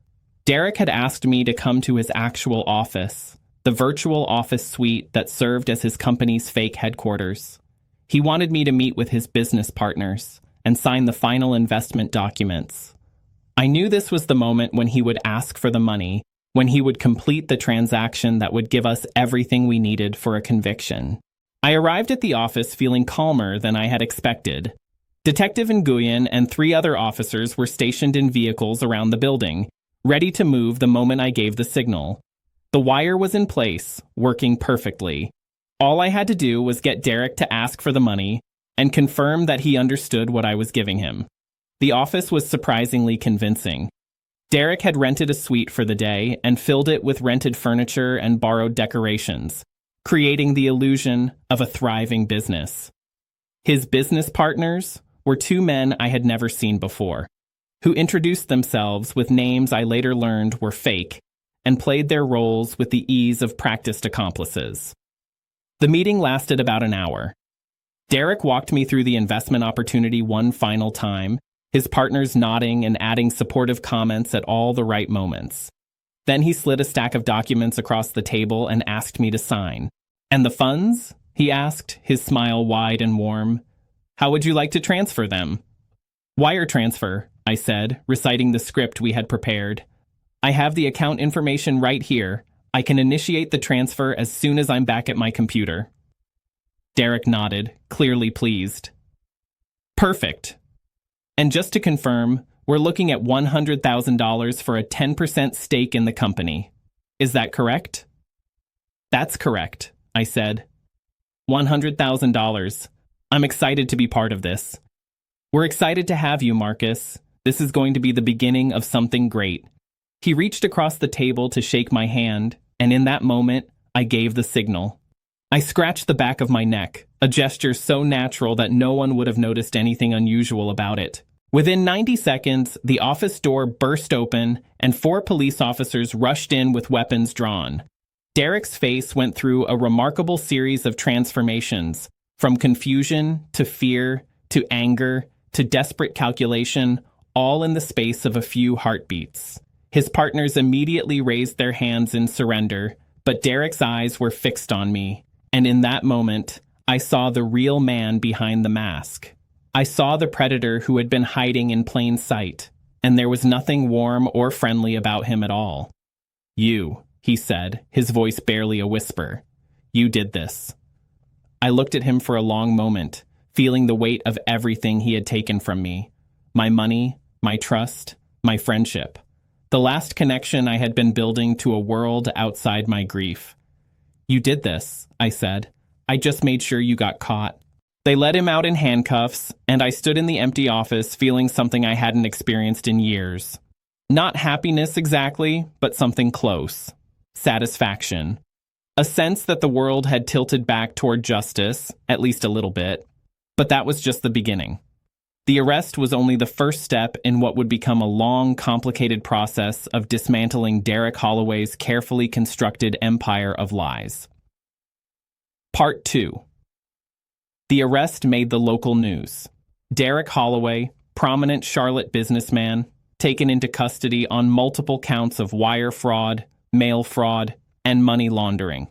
Speaker 1: Derek had asked me to come to his actual office, the virtual office suite that served as his company's fake headquarters. He wanted me to meet with his business partners and sign the final investment documents. I knew this was the moment when he would ask for the money, when he would complete the transaction that would give us everything we needed for a conviction. I arrived at the office feeling calmer than I had expected. Detective Nguyen and 3 other officers were stationed in vehicles around the building, ready to move the moment I gave the signal. The wire was in place, working perfectly. All I had to do was get Derek to ask for the money and confirm that he understood what I was giving him. The office was surprisingly convincing. Derek had rented a suite for the day and filled it with rented furniture and borrowed decorations, creating the illusion of a thriving business. His business partners were 2 men I had never seen before, who introduced themselves with names I later learned were fake and played their roles with the ease of practiced accomplices. The meeting lasted about an hour. Derek walked me through the investment opportunity one final time, his partners nodding and adding supportive comments at all the right moments. Then he slid a stack of documents across the table and asked me to sign. "And the funds?" he asked, his smile wide and warm. "How would you like to transfer them?" "Wire transfer," I said, reciting the script we had prepared. "I have the account information right here. I can initiate the transfer as soon as I'm back at my computer." Derek nodded, clearly pleased. "Perfect. And just to confirm, we're looking at $100,000 for a 10% stake in the company. Is that correct?" "That's correct," I said. $100,000. I'm excited to be part of this. We're excited to have you, Marcus. This is going to be the beginning of something great. He reached across the table to shake my hand, and in that moment, I gave the signal. I scratched the back of my neck, a gesture so natural that no one would have noticed anything unusual about it. Within 90 seconds, the office door burst open, and 4 police officers rushed in with weapons drawn. Derek's face went through a remarkable series of transformations, from confusion to fear to anger to desperate calculation, all in the space of a few heartbeats. His partners immediately raised their hands in surrender, but Derek's eyes were fixed on me, and in that moment, I saw the real man behind the mask. I saw the predator who had been hiding in plain sight, and there was nothing warm or friendly about him at all. "You," he said, his voice barely a whisper. "You did this." I looked at him for a long moment, feeling the weight of everything he had taken from me. My money, my trust, my friendship. The last connection I had been building to a world outside my grief. "You did this," I said. "I just made sure you got caught." They let him out in handcuffs, and I stood in the empty office feeling something I hadn't experienced in years. Not happiness exactly, but something close. Satisfaction. A sense that the world had tilted back toward justice, at least a little bit. But that was just the beginning. The arrest was only the first step in what would become a long, complicated process of dismantling Derek Holloway's carefully constructed empire of lies. Part 2. The arrest made the local news. Derek Holloway, prominent Charlotte businessman, taken into custody on multiple counts of wire fraud, mail fraud, and money laundering.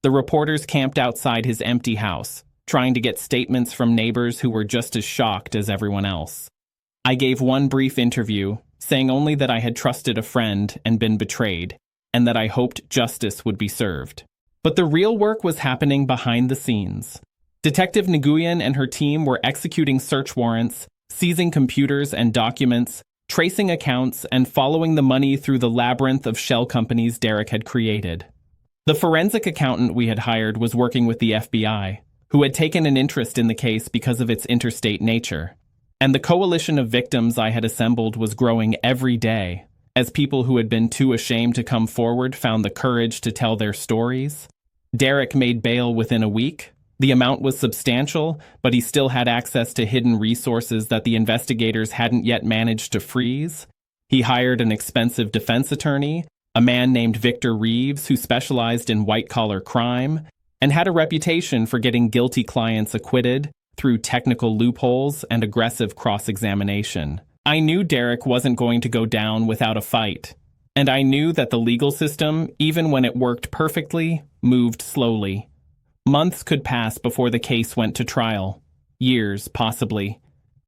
Speaker 1: The reporters camped outside his empty house, trying to get statements from neighbors who were just as shocked as everyone else. I gave one brief interview, saying only that I had trusted a friend and been betrayed, and that I hoped justice would be served. But the real work was happening behind the scenes. Detective Nguyen and her team were executing search warrants, seizing computers and documents, tracing accounts, and following the money through the labyrinth of shell companies Derek had created. The forensic accountant we had hired was working with the FBI, who had taken an interest in the case because of its interstate nature. And the coalition of victims I had assembled was growing every day, as people who had been too ashamed to come forward found the courage to tell their stories. Derek made bail within a week. The amount was substantial, but he still had access to hidden resources that the investigators hadn't yet managed to freeze. He hired an expensive defense attorney, a man named Victor Reeves who specialized in white-collar crime, and had a reputation for getting guilty clients acquitted through technical loopholes and aggressive cross-examination. I knew Derek wasn't going to go down without a fight, and I knew that the legal system, even when it worked perfectly, moved slowly. Months could pass before the case went to trial. Years, possibly.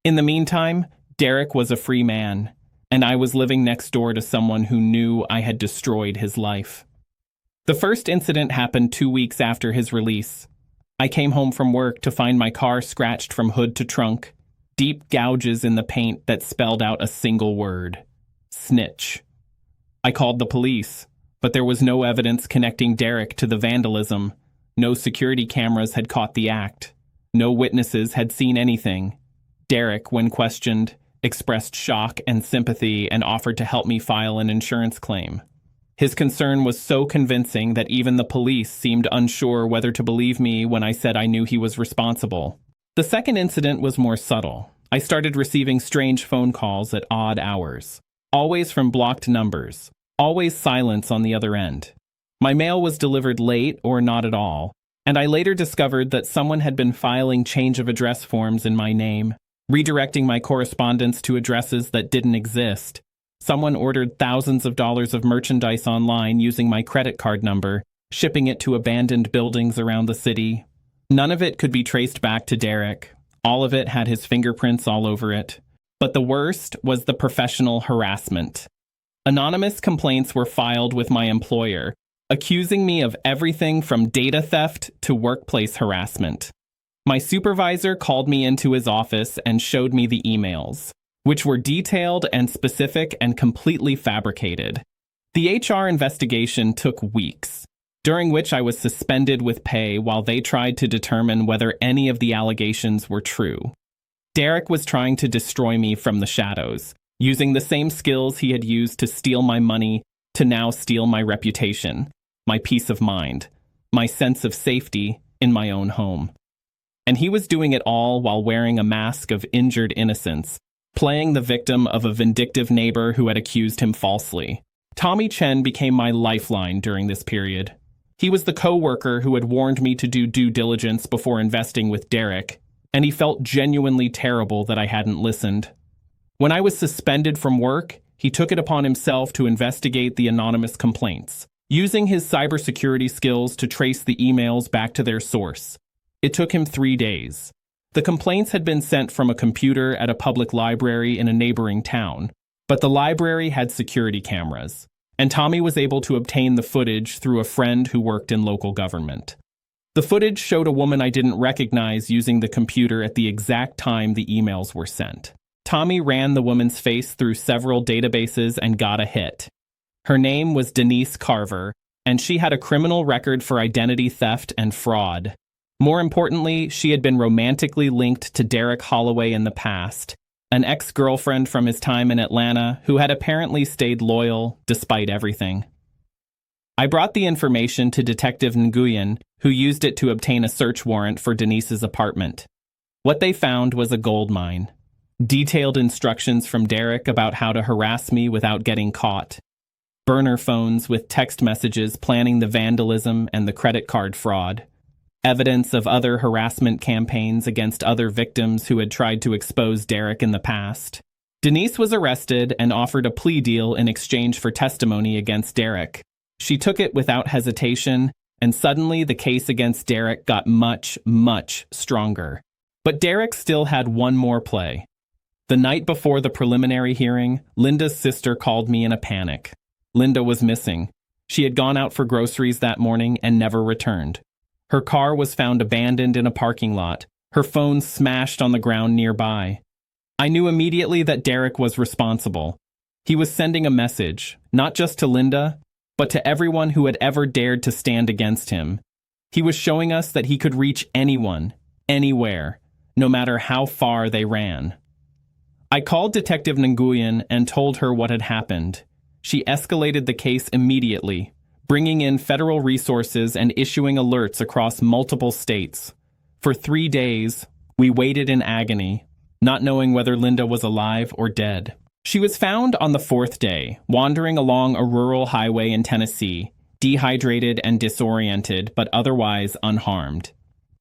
Speaker 1: In the meantime, Derek was a free man, and I was living next door to someone who knew I had destroyed his life. The first incident happened 2 weeks after his release. I came home from work to find my car scratched from hood to trunk, deep gouges in the paint that spelled out a single word: snitch. I called the police, but there was no evidence connecting Derek to the vandalism. No security cameras had caught the act. No witnesses had seen anything. Derek, when questioned, expressed shock and sympathy and offered to help me file an insurance claim. His concern was so convincing that even the police seemed unsure whether to believe me when I said I knew he was responsible. The second incident was more subtle. I started receiving strange phone calls at odd hours, always from blocked numbers, always silence on the other end. My mail was delivered late or not at all, and I later discovered that someone had been filing change of address forms in my name, redirecting my correspondence to addresses that didn't exist. Someone ordered thousands of dollars of merchandise online using my credit card number, shipping it to abandoned buildings around the city. None of it could be traced back to Derek. All of it had his fingerprints all over it. But the worst was the professional harassment. Anonymous complaints were filed with my employer, accusing me of everything from data theft to workplace harassment. My supervisor called me into his office and showed me the emails, which were detailed and specific and completely fabricated. The HR investigation took weeks. during which I was suspended with pay while they tried to determine whether any of the allegations were true. Derek was trying to destroy me from the shadows, using the same skills he had used to steal my money to now steal my reputation, my peace of mind, my sense of safety in my own home. And he was doing it all while wearing a mask of injured innocence, playing the victim of a vindictive neighbor who had accused him falsely. Tommy Chen became my lifeline during this period. He was the co-worker who had warned me to do due diligence before investing with Derek, and he felt genuinely terrible that I hadn't listened. When I was suspended from work, he took it upon himself to investigate the anonymous complaints, using his cybersecurity skills to trace the emails back to their source. It took him 3 days. The complaints had been sent from a computer at a public library in a neighboring town, but the library had security cameras, and Tommy was able to obtain the footage through a friend who worked in local government. The footage showed a woman I didn't recognize using the computer at the exact time the emails were sent. Tommy ran the woman's face through several databases and got a hit. Her name was Denise Carver, and she had a criminal record for identity theft and fraud. More importantly, she had been romantically linked to Derek Holloway in the past, an ex-girlfriend from his time in Atlanta who had apparently stayed loyal despite everything. I brought the information to Detective Nguyen, who used it to obtain a search warrant for Denise's apartment. What they found was a goldmine. Detailed instructions from Derek about how to harass me without getting caught. Burner phones with text messages planning the vandalism and the credit card fraud. Evidence of other harassment campaigns against other victims who had tried to expose Derek in the past. Denise was arrested and offered a plea deal in exchange for testimony against Derek. She took it without hesitation, and suddenly the case against Derek got much, much stronger. But Derek still had one more play. The night before the preliminary hearing, Linda's sister called me in a panic. Linda was missing. She had gone out for groceries that morning and never returned. Her car was found abandoned in a parking lot, her phone smashed on the ground nearby. I knew immediately that Derek was responsible. He was sending a message, not just to Linda, but to everyone who had ever dared to stand against him. He was showing us that he could reach anyone, anywhere, no matter how far they ran. I called Detective Nguyen and told her what had happened. She escalated the case immediately, bringing in federal resources and issuing alerts across multiple states. For 3 days, we waited in agony, not knowing whether Linda was alive or dead. She was found on the 4th day, wandering along a rural highway in Tennessee, dehydrated and disoriented, but otherwise unharmed.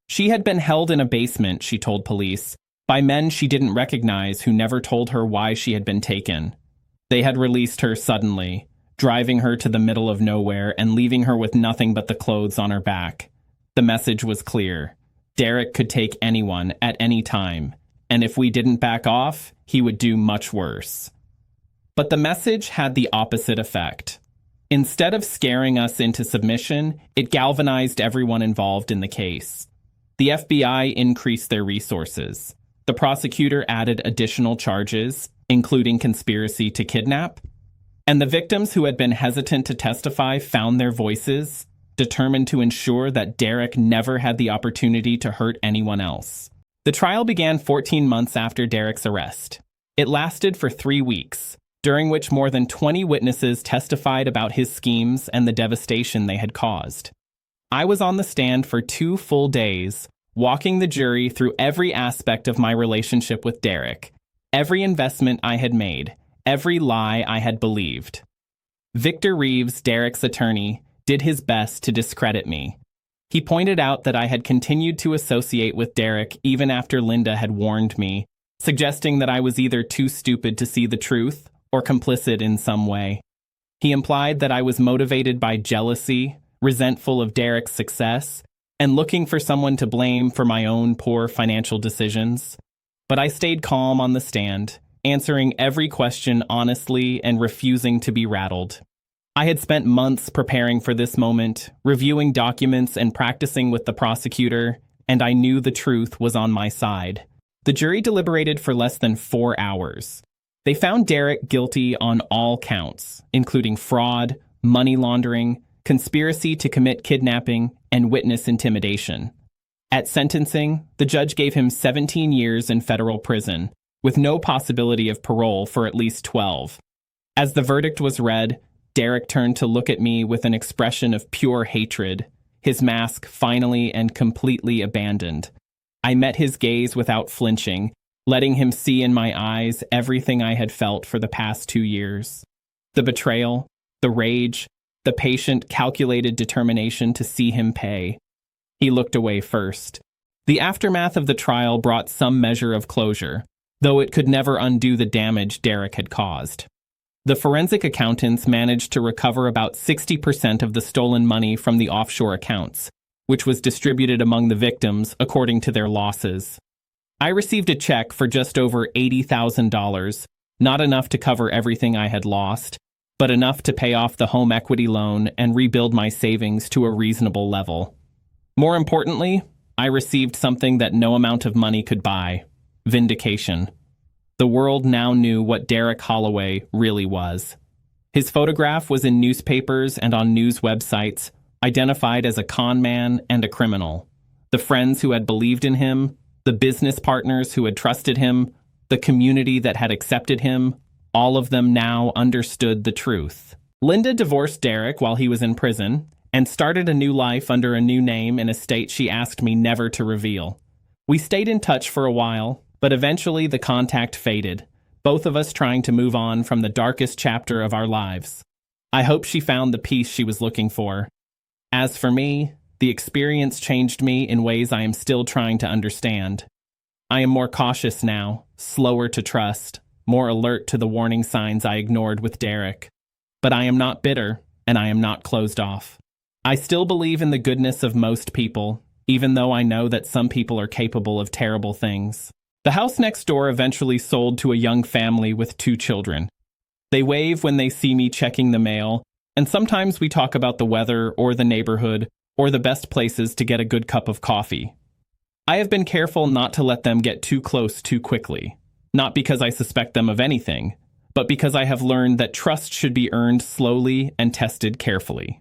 Speaker 1: She had been held in a basement, she told police, by men she didn't recognize who never told her why she had been taken. They had released her suddenly, driving her to the middle of nowhere and leaving her with nothing but the clothes on her back. The message was clear. Derek could take anyone at any time, and if we didn't back off, he would do much worse. But the message had the opposite effect. Instead of scaring us into submission, it galvanized everyone involved in the case. The FBI increased their resources. The prosecutor added additional charges, including conspiracy to kidnap. And the victims who had been hesitant to testify found their voices, determined to ensure that Derek never had the opportunity to hurt anyone else. The trial began 14 months after Derek's arrest. It lasted for 3 weeks, during which more than 20 witnesses testified about his schemes and the devastation they had caused. I was on the stand for 2 full days, walking the jury through every aspect of my relationship with Derek, every investment I had made, every lie I had believed. Victor Reeves, Derek's attorney, did his best to discredit me. He pointed out that I had continued to associate with Derek even after Linda had warned me, suggesting that I was either too stupid to see the truth or complicit in some way. He implied that I was motivated by jealousy, resentful of Derek's success, and looking for someone to blame for my own poor financial decisions. But I stayed calm on the stand, answering every question honestly and refusing to be rattled. I had spent months preparing for this moment, reviewing documents and practicing with the prosecutor, and I knew the truth was on my side. The jury deliberated for less than 4 hours. They found Derek guilty on all counts, including fraud, money laundering, conspiracy to commit kidnapping, and witness intimidation. At sentencing, the judge gave him 17 years in federal prison, with no possibility of parole for at least 12. As the verdict was read, Derek turned to look at me with an expression of pure hatred, his mask finally and completely abandoned. I met his gaze without flinching, letting him see in my eyes everything I had felt for the past 2 years. The betrayal, the rage, the patient, calculated determination to see him pay. He looked away first. The aftermath of the trial brought some measure of closure, though it could never undo the damage Derek had caused. The forensic accountants managed to recover about 60% of the stolen money from the offshore accounts, which was distributed among the victims according to their losses. I received a check for just over $80,000, not enough to cover everything I had lost, but enough to pay off the home equity loan and rebuild my savings to a reasonable level. More importantly, I received something that no amount of money could buy: vindication. The world now knew what Derek Holloway really was. His photograph was in newspapers and on news websites, identified as a con man and a criminal. The friends who had believed in him, the business partners who had trusted him, the community that had accepted him, all of them now understood the truth. Linda divorced Derek while he was in prison and started a new life under a new name in a state she asked me never to reveal. We stayed in touch for a while, but eventually the contact faded, both of us trying to move on from the darkest chapter of our lives. I hope she found the peace she was looking for. As for me, the experience changed me in ways I am still trying to understand. I am more cautious now, slower to trust, more alert to the warning signs I ignored with Derek. But I am not bitter, and I am not closed off. I still believe in the goodness of most people, even though I know that some people are capable of terrible things. The house next door eventually sold to a young family with 2 children. They wave when they see me checking the mail, and sometimes we talk about the weather or the neighborhood or the best places to get a good cup of coffee. I have been careful not to let them get too close too quickly, not because I suspect them of anything, but because I have learned that trust should be earned slowly and tested carefully.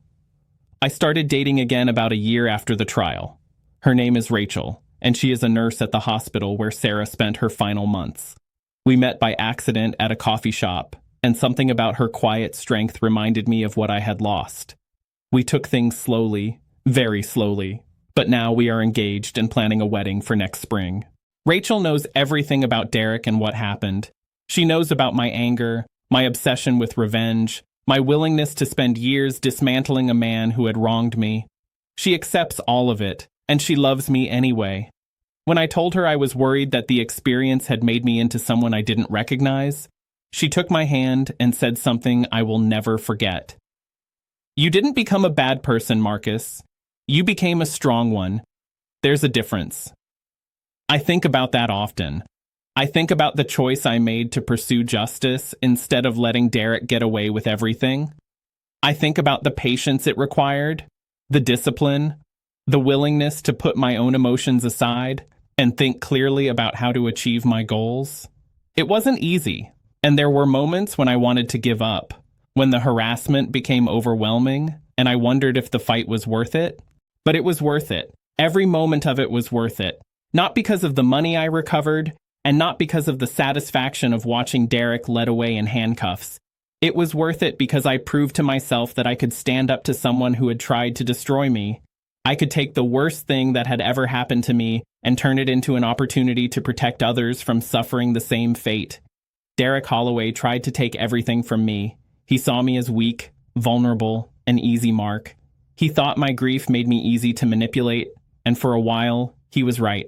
Speaker 1: I started dating again about a year after the trial. Her name is Rachel, and she is a nurse at the hospital where Sarah spent her final months. We met by accident at a coffee shop, and something about her quiet strength reminded me of what I had lost. We took things slowly, very slowly, but now we are engaged and planning a wedding for next spring. Rachel knows everything about Derek and what happened. She knows about my anger, my obsession with revenge, my willingness to spend years dismantling a man who had wronged me. She accepts all of it, and she loves me anyway. When I told her I was worried that the experience had made me into someone I didn't recognize, she took my hand and said something I will never forget. "You didn't become a bad person, Marcus. You became a strong one. There's a difference." I think about that often. I think about the choice I made to pursue justice instead of letting Derek get away with everything. I think about the patience it required, the discipline, the willingness to put my own emotions aside and think clearly about how to achieve my goals. It wasn't easy, and there were moments when I wanted to give up, when the harassment became overwhelming, and I wondered if the fight was worth it. But it was worth it. Every moment of it was worth it. Not because of the money I recovered, and not because of the satisfaction of watching Derek led away in handcuffs. It was worth it because I proved to myself that I could stand up to someone who had tried to destroy me. I could take the worst thing that had ever happened to me and turn it into an opportunity to protect others from suffering the same fate. Derek Holloway tried to take everything from me. He saw me as weak, vulnerable, an easy mark. He thought my grief made me easy to manipulate, and for a while, he was right.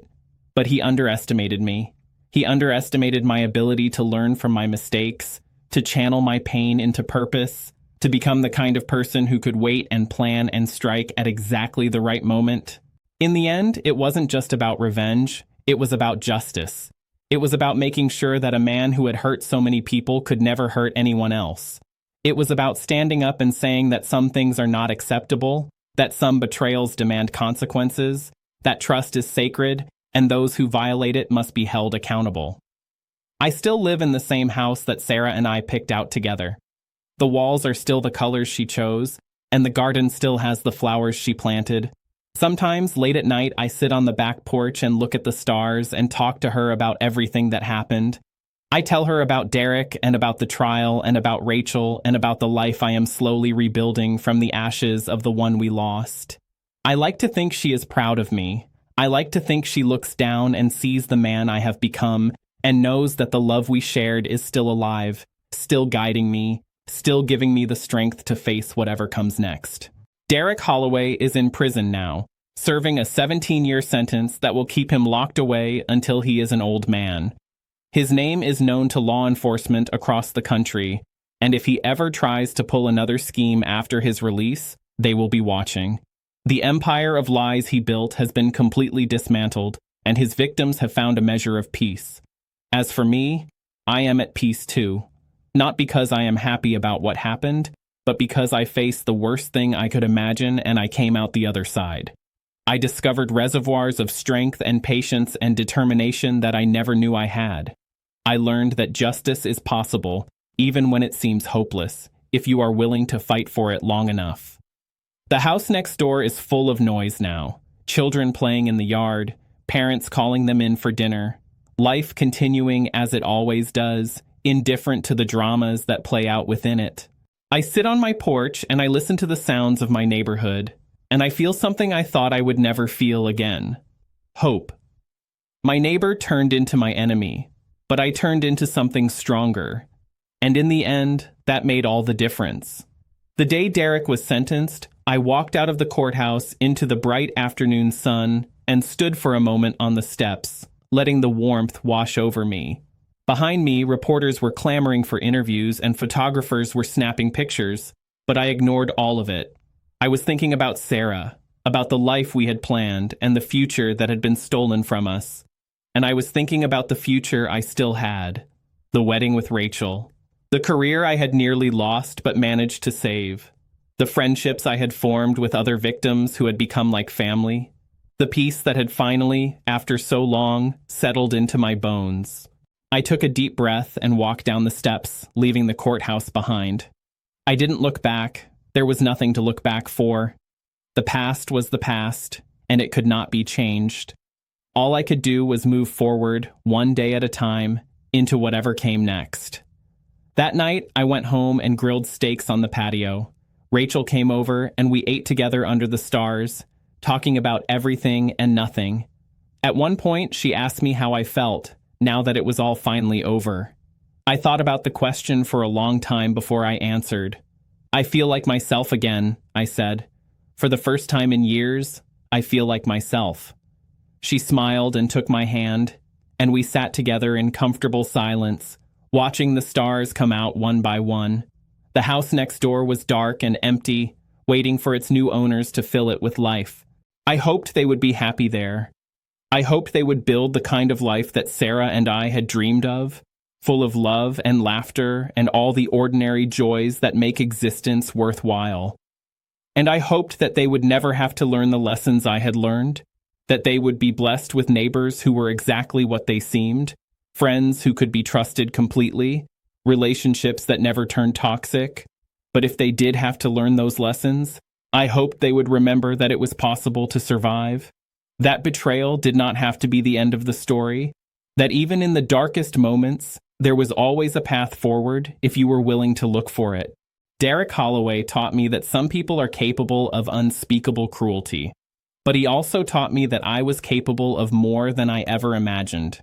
Speaker 1: But he underestimated me. He underestimated my ability to learn from my mistakes, to channel my pain into purpose, to become the kind of person who could wait and plan and strike at exactly the right moment. In the end, it wasn't just about revenge, it was about justice. It was about making sure that a man who had hurt so many people could never hurt anyone else. It was about standing up and saying that some things are not acceptable, that some betrayals demand consequences, that trust is sacred, and those who violate it must be held accountable. I still live in the same house that Sarah and I picked out together. The walls are still the colors she chose, and the garden still has the flowers she planted. Sometimes, late at night, I sit on the back porch and look at the stars and talk to her about everything that happened. I tell her about Derek and about the trial and about Rachel and about the life I am slowly rebuilding from the ashes of the one we lost. I like to think she is proud of me. I like to think she looks down and sees the man I have become and knows that the love we shared is still alive, still guiding me, still giving me the strength to face whatever comes next. Derek Holloway is in prison now, serving a 17-year sentence that will keep him locked away until he is an old man. His name is known to law enforcement across the country, and if he ever tries to pull another scheme after his release, they will be watching. The empire of lies he built has been completely dismantled, and his victims have found a measure of peace. As for me, I am at peace too. Not because I am happy about what happened, but because I faced the worst thing I could imagine and I came out the other side. I discovered reservoirs of strength and patience and determination that I never knew I had. I learned that justice is possible, even when it seems hopeless, if you are willing to fight for it long enough. The house next door is full of noise now. Children playing in the yard, parents calling them in for dinner, life continuing as it always does, indifferent to the dramas that play out within it. I sit on my porch and I listen to the sounds of my neighborhood, and I feel something I thought I would never feel again. Hope. My neighbor turned into my enemy, but I turned into something stronger. And in the end, that made all the difference. The day Derek was sentenced, I walked out of the courthouse into the bright afternoon sun and stood for a moment on the steps, letting the warmth wash over me. Behind me, reporters were clamoring for interviews and photographers were snapping pictures, but I ignored all of it. I was thinking about Sarah, about the life we had planned and the future that had been stolen from us. And I was thinking about the future I still had, the wedding with Rachel, the career I had nearly lost but managed to save, the friendships I had formed with other victims who had become like family, the peace that had finally, after so long, settled into my bones. I took a deep breath and walked down the steps, leaving the courthouse behind. I didn't look back. There was nothing to look back for. The past was the past, and it could not be changed. All I could do was move forward, one day at a time, into whatever came next. That night, I went home and grilled steaks on the patio. Rachel came over, and we ate together under the stars, talking about everything and nothing. At one point, she asked me how I felt, now that it was all finally over. I thought about the question for a long time before I answered. I feel like myself again, I said. For the first time in years, I feel like myself. She smiled and took my hand, and we sat together in comfortable silence, watching the stars come out one by one. The house next door was dark and empty, waiting for its new owners to fill it with life. I hoped they would be happy there. I hoped they would build the kind of life that Sarah and I had dreamed of, full of love and laughter and all the ordinary joys that make existence worthwhile. And I hoped that they would never have to learn the lessons I had learned, that they would be blessed with neighbors who were exactly what they seemed, friends who could be trusted completely, relationships that never turned toxic. But if they did have to learn those lessons, I hoped they would remember that it was possible to survive. That betrayal did not have to be the end of the story, that even in the darkest moments, there was always a path forward if you were willing to look for it. Derek Holloway taught me that some people are capable of unspeakable cruelty, but he also taught me that I was capable of more than I ever imagined,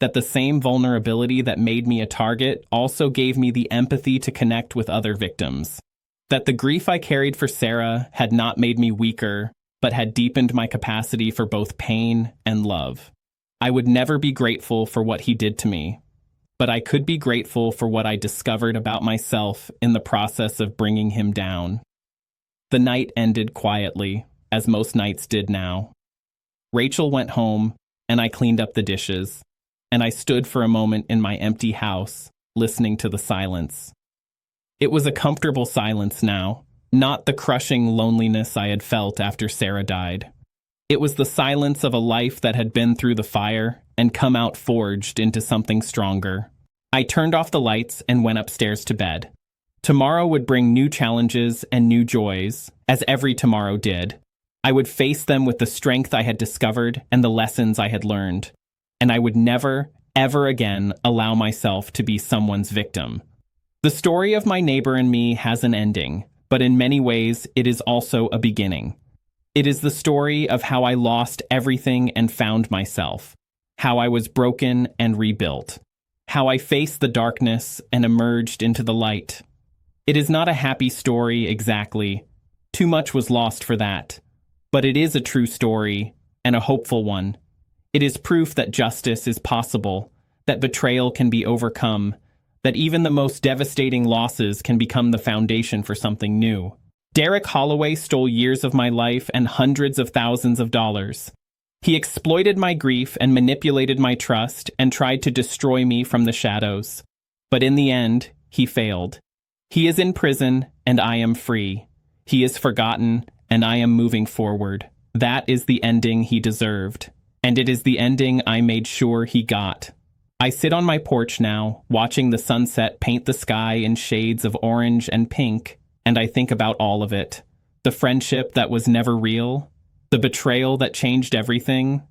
Speaker 1: that the same vulnerability that made me a target also gave me the empathy to connect with other victims, that the grief I carried for Sarah had not made me weaker, but had deepened my capacity for both pain and love. I would never be grateful for what he did to me, but I could be grateful for what I discovered about myself in the process of bringing him down. The night ended quietly, as most nights did now. Rachel went home, and I cleaned up the dishes, and I stood for a moment in my empty house, listening to the silence. It was a comfortable silence now, not the crushing loneliness I had felt after Sarah died. It was the silence of a life that had been through the fire and come out forged into something stronger. I turned off the lights and went upstairs to bed. Tomorrow would bring new challenges and new joys, as every tomorrow did. I would face them with the strength I had discovered and the lessons I had learned. And I would never, ever again allow myself to be someone's victim. The story of my neighbor and me has an ending, but in many ways it is also a beginning. It is the story of how I lost everything and found myself, how I was broken and rebuilt, how I faced the darkness and emerged into the light. It is not a happy story exactly. Too much was lost for that. But it is a true story, and a hopeful one. It is proof that justice is possible, that betrayal can be overcome, that even the most devastating losses can become the foundation for something new. Derek Holloway stole years of my life and hundreds of thousands of dollars. He exploited my grief and manipulated my trust and tried to destroy me from the shadows. But in the end, he failed. He is in prison, and I am free. He is forgotten, and I am moving forward. That is the ending he deserved. And it is the ending I made sure he got. I sit on my porch now, watching the sunset paint the sky in shades of orange and pink, and I think about all of it. The friendship that was never real, the betrayal that changed everything,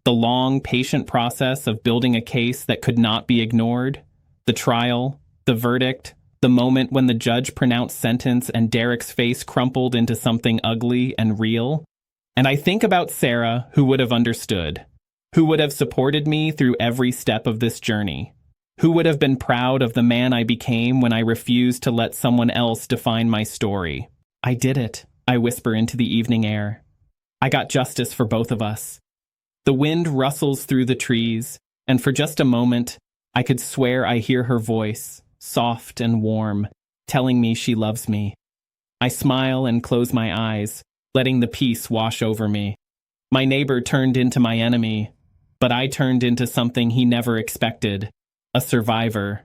Speaker 1: the long, patient process of building a case that could not be ignored, the trial, the verdict, the moment when the judge pronounced sentence and Derek's face crumpled into something ugly and real. And I think about Sarah, who would have understood, who would have supported me through every step of this journey, who would have been proud of the man I became when I refused to let someone else define my story. I did it, I whisper into the evening air. I got justice for both of us. The wind rustles through the trees, and for just a moment, I could swear I hear her voice, soft and warm, telling me she loves me. I smile and close my eyes, letting the peace wash over me. My neighbor turned into my enemy, but I turned into something he never expected, a survivor.